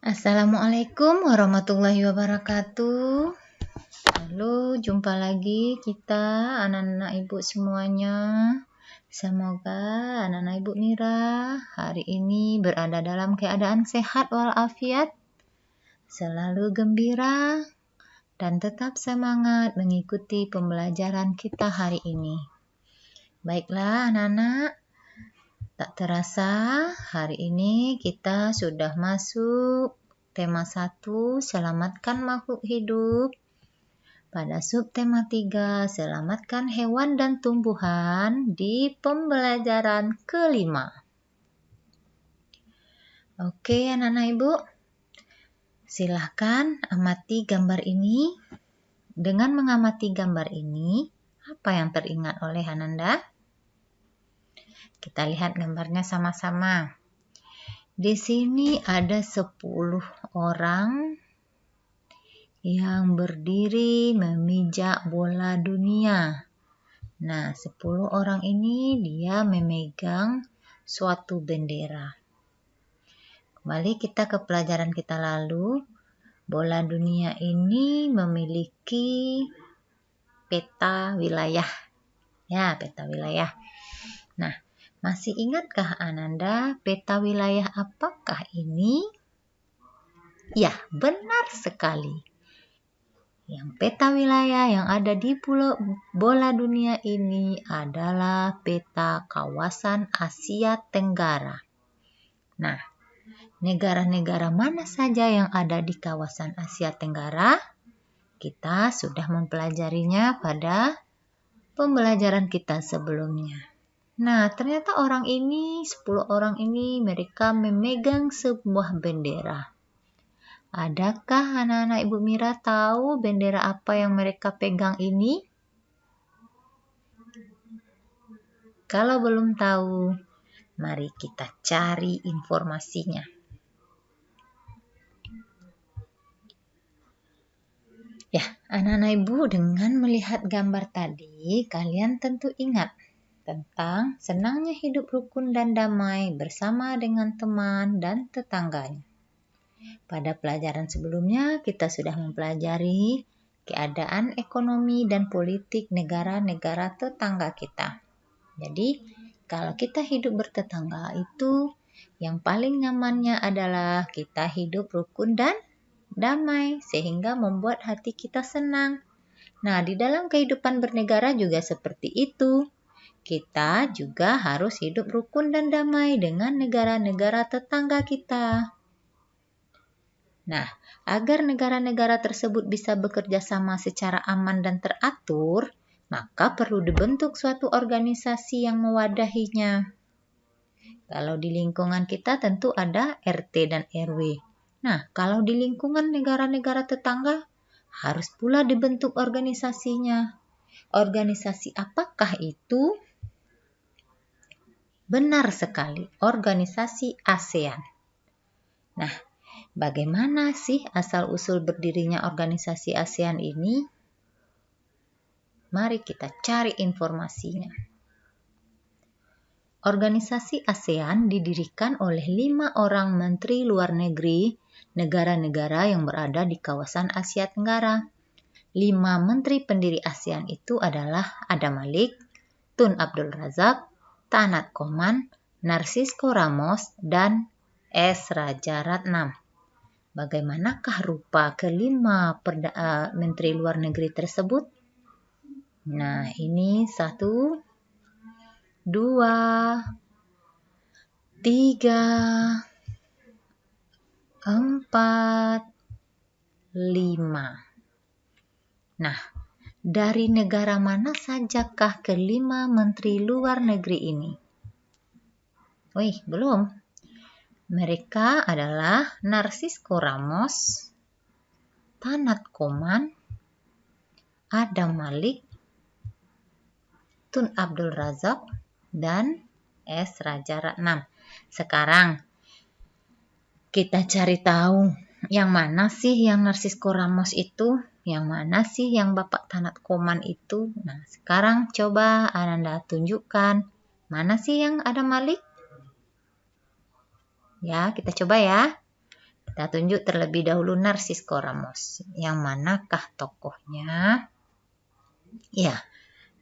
Assalamualaikum warahmatullahi wabarakatuh. Halo, jumpa lagi kita anak-anak ibu semuanya. Semoga anak-anak ibu Mira hari ini berada dalam keadaan sehat walafiat, selalu gembira, dan tetap semangat mengikuti pembelajaran kita hari ini. Baiklah anak-anak, tak terasa hari ini kita sudah masuk tema 1, selamatkan makhluk hidup. Pada subtema 3, selamatkan hewan dan tumbuhan di pembelajaran kelima. Oke anak-anak ibu, silahkan amati gambar ini. Dengan mengamati gambar ini, apa yang teringat oleh Ananda? Kita lihat gambarnya sama-sama. Di sini ada 10 orang yang berdiri memijak bola dunia. Nah, 10 orang ini dia memegang suatu bendera. Kembali kita ke pelajaran kita lalu. Bola dunia ini memiliki peta wilayah. Ya, peta wilayah. Nah, masih ingatkah Ananda peta wilayah apakah ini? Ya, benar sekali. Yang peta wilayah yang ada di pulau bola dunia ini adalah peta kawasan Asia Tenggara. Nah, negara-negara mana saja yang ada di kawasan Asia Tenggara? Kita sudah mempelajarinya pada pembelajaran kita sebelumnya. Nah, ternyata 10 orang ini mereka memegang sebuah bendera. Adakah anak-anak Ibu Mira tahu bendera apa yang mereka pegang ini? Kalau belum tahu, mari kita cari informasinya. Ya, anak-anak Ibu dengan melihat gambar tadi, kalian tentu ingat tentang senangnya hidup rukun dan damai bersama dengan teman dan tetangganya. Pada pelajaran sebelumnya, kita sudah mempelajari keadaan ekonomi dan politik negara-negara tetangga kita. Jadi, kalau kita hidup bertetangga itu, yang paling nyamannya adalah kita hidup rukun dan damai, sehingga membuat hati kita senang. Nah, di dalam kehidupan bernegara juga seperti itu. Kita juga harus hidup rukun dan damai dengan negara-negara tetangga kita. Nah, agar negara-negara tersebut bisa bekerja sama secara aman dan teratur, maka perlu dibentuk suatu organisasi yang mewadahinya. Kalau di lingkungan kita tentu ada RT dan RW. Nah, kalau di lingkungan negara-negara tetangga, harus pula dibentuk organisasinya. Organisasi apakah itu? Benar sekali, organisasi ASEAN. Nah, bagaimana sih asal-usul berdirinya organisasi ASEAN ini? Mari kita cari informasinya. Organisasi ASEAN didirikan oleh 5 orang menteri luar negeri negara-negara yang berada di kawasan Asia Tenggara. 5 menteri pendiri ASEAN itu adalah Adam Malik, Tun Abdul Razak, Tanat Koman, Narcisco Ramos, dan S. Raja Ratnam. Bagaimanakah rupa kelima menteri luar negeri tersebut? Nah, ini 1, 2, 3, 4, 5. Nah, dari negara mana sajakah kelima menteri luar negeri ini? Wih, belum. Mereka adalah Narcisco Ramos, Tanat Koman, Adam Malik, Tun Abdul Razak, dan S. Raja Ratnam. Sekarang kita cari tahu yang mana sih yang Narcisco Ramos itu, yang mana sih yang Bapak Tanat Koman itu. Nah, sekarang coba Ananda tunjukkan mana sih yang Adam Malik. Ya, kita coba ya. Kita tunjuk terlebih dahulu Narcisco Ramos. Yang manakah tokohnya? Ya,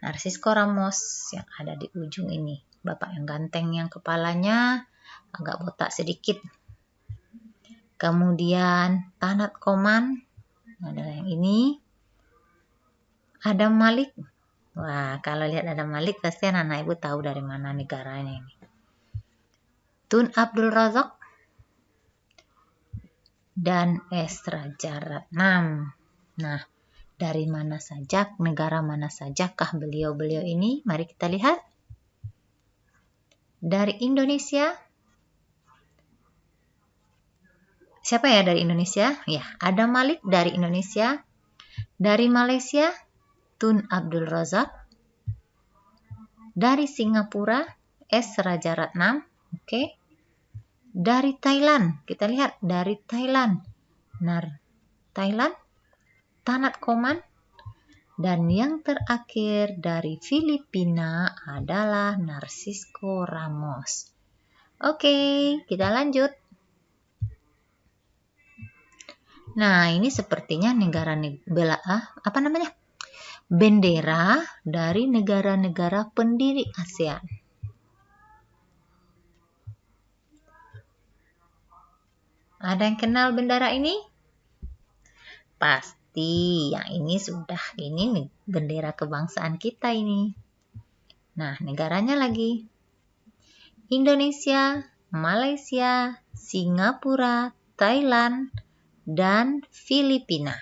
Narcisco Ramos yang ada di ujung ini. Bapak yang ganteng yang kepalanya agak botak sedikit. Kemudian Tanat Koman adalah yang ini. Adam Malik. Wah, kalau lihat Adam Malik pasti anak ibu tahu dari mana negaranya ini. Tun Abdul Razak dan S. Raja Ratnam. Nah, dari mana saja, negara mana sajakah beliau-beliau ini? Mari kita lihat. Dari Indonesia. Siapa ya dari Indonesia? Ya, Adam Malik dari Indonesia. Dari Malaysia, Tun Abdul Razak. Dari Singapura, S. Raja Ratnam. Oke. Dari Thailand, kita lihat dari Thailand. Thailand, Tanat Koman. Dan yang terakhir dari Filipina adalah Narcisco Ramos. Oke, kita lanjut. Nah, ini sepertinya bendera dari negara-negara pendiri ASEAN. Ada yang kenal bendera ini? Pasti, yang ini ini bendera kebangsaan kita ini. Nah, negaranya lagi. Indonesia, Malaysia, Singapura, Thailand, dan Filipina.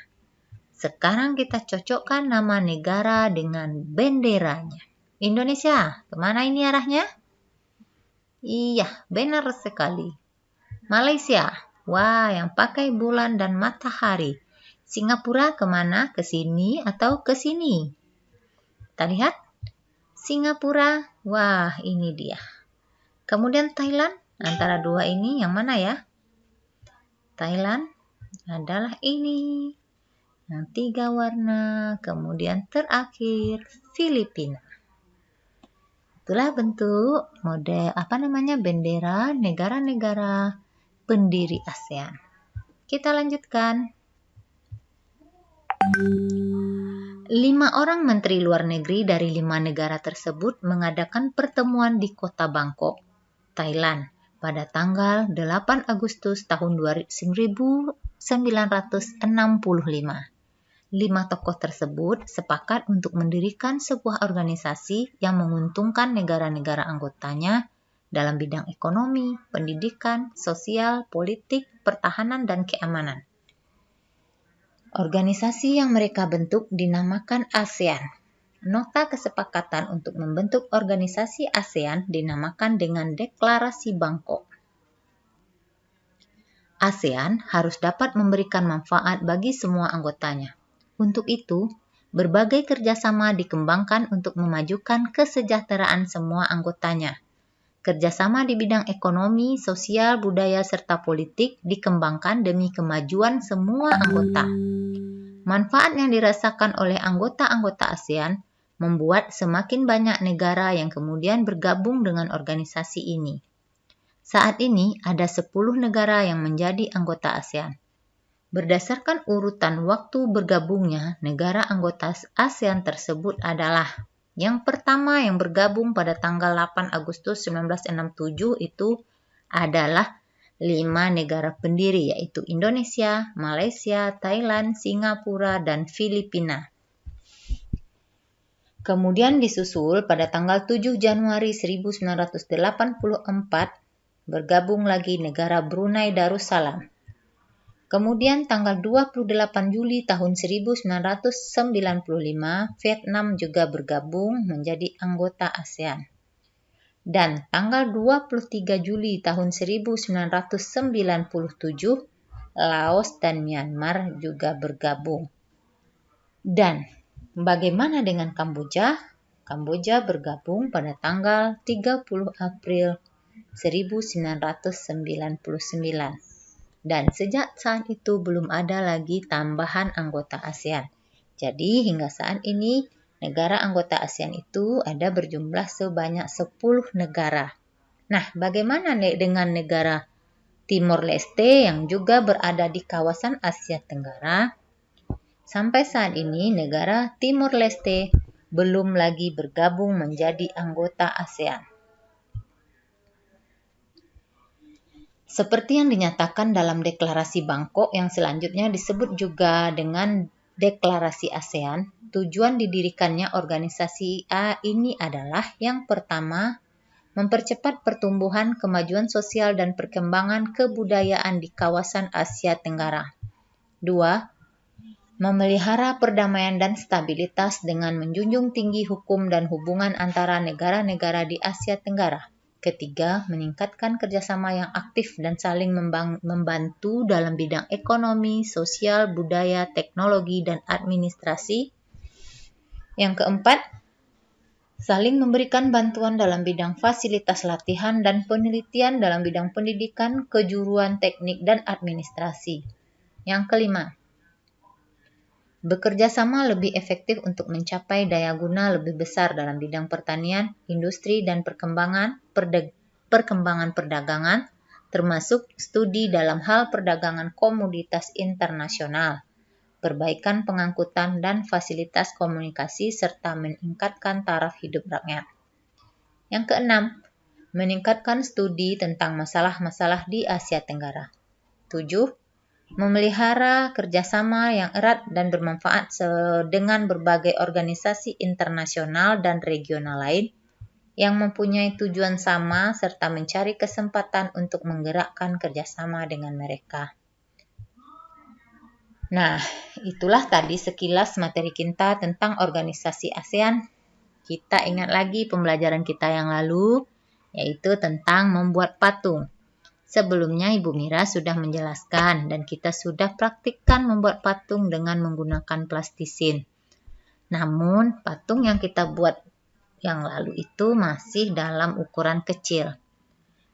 Sekarang kita cocokkan nama negara dengan benderanya. Indonesia, kemana ini arahnya? Iya, benar sekali. Malaysia, wah yang pakai bulan dan matahari. Singapura kemana? Ke sini atau ke sini? Kita lihat. Singapura, wah ini dia. Kemudian Thailand, antara dua ini yang mana ya? Thailand adalah ini. Yang 3 warna. Kemudian terakhir Filipina. Itulah bentuk bendera negara-negara pendiri ASEAN. Kita lanjutkan. 5 orang menteri luar negeri dari 5 negara tersebut mengadakan pertemuan di kota Bangkok, Thailand, pada tanggal 8 Agustus tahun 1965. 5 tokoh tersebut sepakat untuk mendirikan sebuah organisasi yang menguntungkan negara-negara anggotanya dalam bidang ekonomi, pendidikan, sosial, politik, pertahanan, dan keamanan. Organisasi yang mereka bentuk dinamakan ASEAN. Nota kesepakatan untuk membentuk organisasi ASEAN dinamakan dengan Deklarasi Bangkok. ASEAN harus dapat memberikan manfaat bagi semua anggotanya. Untuk itu, berbagai kerjasama dikembangkan untuk memajukan kesejahteraan semua anggotanya. Kerjasama di bidang ekonomi, sosial, budaya, serta politik dikembangkan demi kemajuan semua anggota. Manfaat yang dirasakan oleh anggota-anggota ASEAN membuat semakin banyak negara yang kemudian bergabung dengan organisasi ini. Saat ini ada 10 negara yang menjadi anggota ASEAN. Berdasarkan urutan waktu bergabungnya, negara anggota ASEAN tersebut adalah yang pertama yang bergabung pada tanggal 8 Agustus 1967 itu adalah 5 negara pendiri yaitu Indonesia, Malaysia, Thailand, Singapura, dan Filipina. Kemudian disusul pada tanggal 7 Januari 1984 bergabung lagi negara Brunei Darussalam. Kemudian tanggal 28 Juli tahun 1995 Vietnam juga bergabung menjadi anggota ASEAN. Dan tanggal 23 Juli tahun 1997, Laos dan Myanmar juga bergabung. Dan bagaimana dengan Kamboja? Kamboja bergabung pada tanggal 30 April 1999. Dan sejak saat itu belum ada lagi tambahan anggota ASEAN. Jadi hingga saat ini negara anggota ASEAN itu ada berjumlah sebanyak 10 negara. Nah, bagaimana dengan negara Timor Leste yang juga berada di kawasan Asia Tenggara. Sampai saat ini negara Timor Leste belum lagi bergabung menjadi anggota ASEAN. Seperti yang dinyatakan dalam deklarasi Bangkok yang selanjutnya disebut juga dengan deklarasi ASEAN, tujuan didirikannya organisasi ini adalah yang pertama, mempercepat pertumbuhan, kemajuan sosial dan perkembangan kebudayaan di kawasan Asia Tenggara. 2. Memelihara perdamaian dan stabilitas dengan menjunjung tinggi hukum dan hubungan antara negara-negara di Asia Tenggara. Ketiga, meningkatkan kerjasama yang aktif dan saling membantu dalam bidang ekonomi, sosial, budaya, teknologi, dan administrasi. Yang keempat, saling memberikan bantuan dalam bidang fasilitas latihan dan penelitian dalam bidang pendidikan, kejuruan teknik, dan administrasi. Yang kelima, bekerja sama lebih efektif untuk mencapai daya guna lebih besar dalam bidang pertanian, industri, dan perkembangan perdagangan, termasuk studi dalam hal perdagangan komoditas internasional, perbaikan pengangkutan dan fasilitas komunikasi, serta meningkatkan taraf hidup rakyat. Yang keenam, meningkatkan studi tentang masalah-masalah di Asia Tenggara. 7. Memelihara kerjasama yang erat dan bermanfaat dengan berbagai organisasi internasional dan regional lain yang mempunyai tujuan sama serta mencari kesempatan untuk menggerakkan kerjasama dengan mereka. Nah, itulah tadi sekilas materi kita tentang organisasi ASEAN. Kita ingat lagi pembelajaran kita yang lalu, yaitu tentang membuat patung. Sebelumnya Ibu Mira sudah menjelaskan dan kita sudah praktikkan membuat patung dengan menggunakan plastisin. Namun, patung yang kita buat yang lalu itu masih dalam ukuran kecil.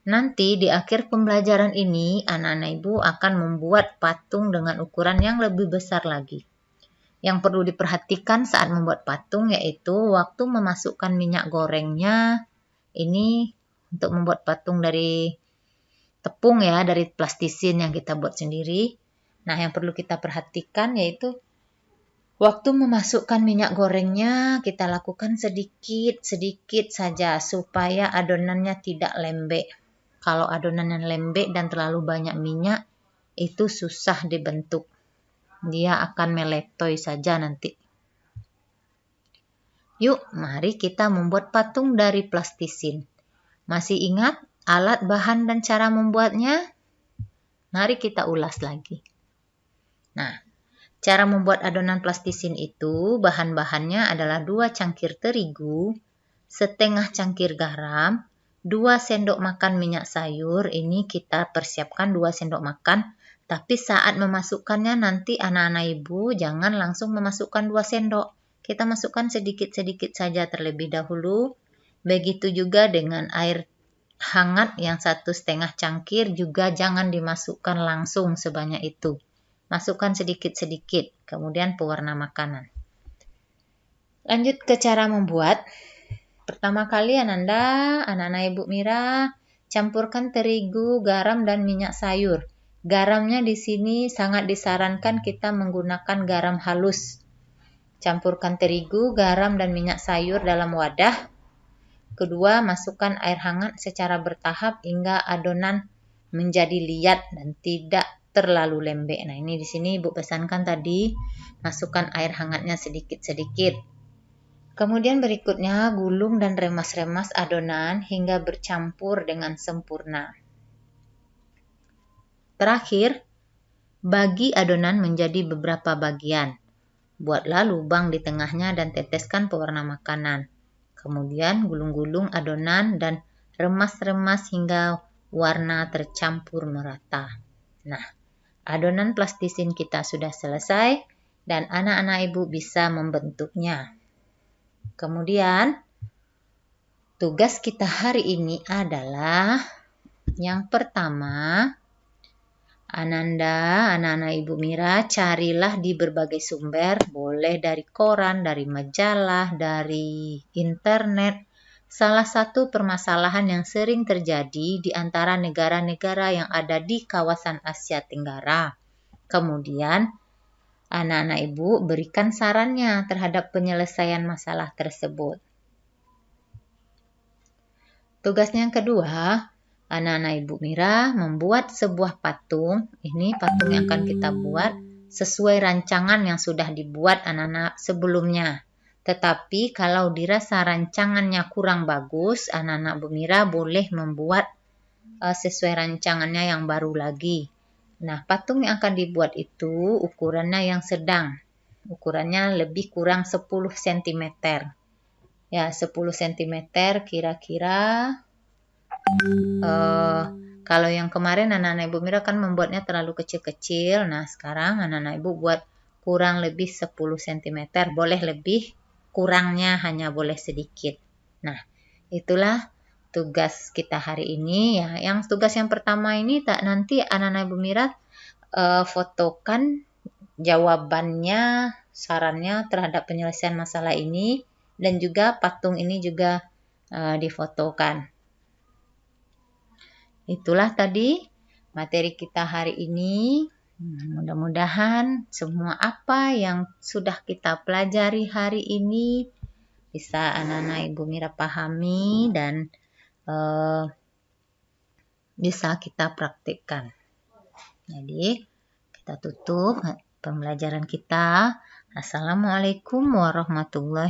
Nanti di akhir pembelajaran ini, anak-anak Ibu akan membuat patung dengan ukuran yang lebih besar lagi. Yang perlu diperhatikan saat membuat patung yaitu waktu memasukkan minyak gorengnya. Ini untuk membuat patung dari tepung ya, dari plastisin yang kita buat sendiri. Nah, yang perlu kita perhatikan yaitu waktu memasukkan minyak gorengnya kita lakukan sedikit-sedikit saja supaya adonannya tidak lembek. Kalau adonannya lembek dan terlalu banyak minyak, itu susah dibentuk. Dia akan meletoy saja nanti. Yuk, mari kita membuat patung dari plastisin. Masih ingat alat, bahan, dan cara membuatnya? Mari kita ulas lagi. Nah, cara membuat adonan plastisin itu bahan-bahannya adalah 2 cangkir terigu, setengah cangkir garam, 2 sendok makan minyak sayur. Ini kita persiapkan 2 sendok makan. Tapi saat memasukkannya nanti anak-anak Ibu jangan langsung memasukkan 2 sendok. Kita masukkan sedikit-sedikit saja terlebih dahulu. Begitu juga dengan air hangat yang 1,5 cangkir juga jangan dimasukkan langsung sebanyak itu. Masukkan sedikit-sedikit, kemudian pewarna makanan. Lanjut ke cara membuat. Pertama kali anak-anak Ibu Mira campurkan terigu, garam, dan minyak sayur. Garamnya di sini sangat disarankan kita menggunakan garam halus. Campurkan terigu, garam, dan minyak sayur dalam wadah. Kedua, masukkan air hangat secara bertahap hingga adonan menjadi liat dan tidak terlalu lembek. Nah, ini di sini Ibu pesankan tadi, masukkan air hangatnya sedikit-sedikit. Kemudian berikutnya, gulung dan remas-remas adonan hingga bercampur dengan sempurna. Terakhir, bagi adonan menjadi beberapa bagian. Buatlah lubang di tengahnya dan teteskan pewarna makanan. Kemudian gulung-gulung adonan dan remas-remas hingga warna tercampur merata. Nah, adonan plastisin kita sudah selesai dan anak-anak Ibu bisa membentuknya. Kemudian, tugas kita hari ini adalah yang pertama, anak-anak Ibu Mira, carilah di berbagai sumber, boleh dari koran, dari majalah, dari internet, salah satu permasalahan yang sering terjadi di antara negara-negara yang ada di kawasan Asia Tenggara. Kemudian, anak-anak ibu berikan sarannya terhadap penyelesaian masalah tersebut. Tugasnya yang kedua, anak-anak ibu Mira membuat sebuah patung. Ini patung yang akan kita buat sesuai rancangan yang sudah dibuat anak-anak sebelumnya. Tetapi kalau dirasa rancangannya kurang bagus, anak-anak Bu Mira boleh membuat sesuai rancangannya yang baru lagi. Nah, patung yang akan dibuat itu ukurannya yang sedang. Ukurannya lebih kurang 10 cm. Ya, 10 cm kira-kira. Kalau yang kemarin anak-anak ibu Mira kan membuatnya terlalu kecil-kecil. Nah, sekarang anak-anak ibu buat kurang lebih 10 cm. Boleh lebih, kurangnya hanya boleh sedikit. Nah, itulah tugas kita hari ini ya. Yang tugas yang pertama ini nanti anak-anak ibu Mira fotokan jawabannya, sarannya terhadap penyelesaian masalah ini, dan juga patung ini juga difotokan. Itulah tadi materi kita hari ini. Mudah-mudahan semua apa yang sudah kita pelajari hari ini bisa anak-anak ibu Mira pahami dan bisa kita praktikkan. Jadi kita tutup pembelajaran kita. Assalamualaikum warahmatullahi wabarakatuh.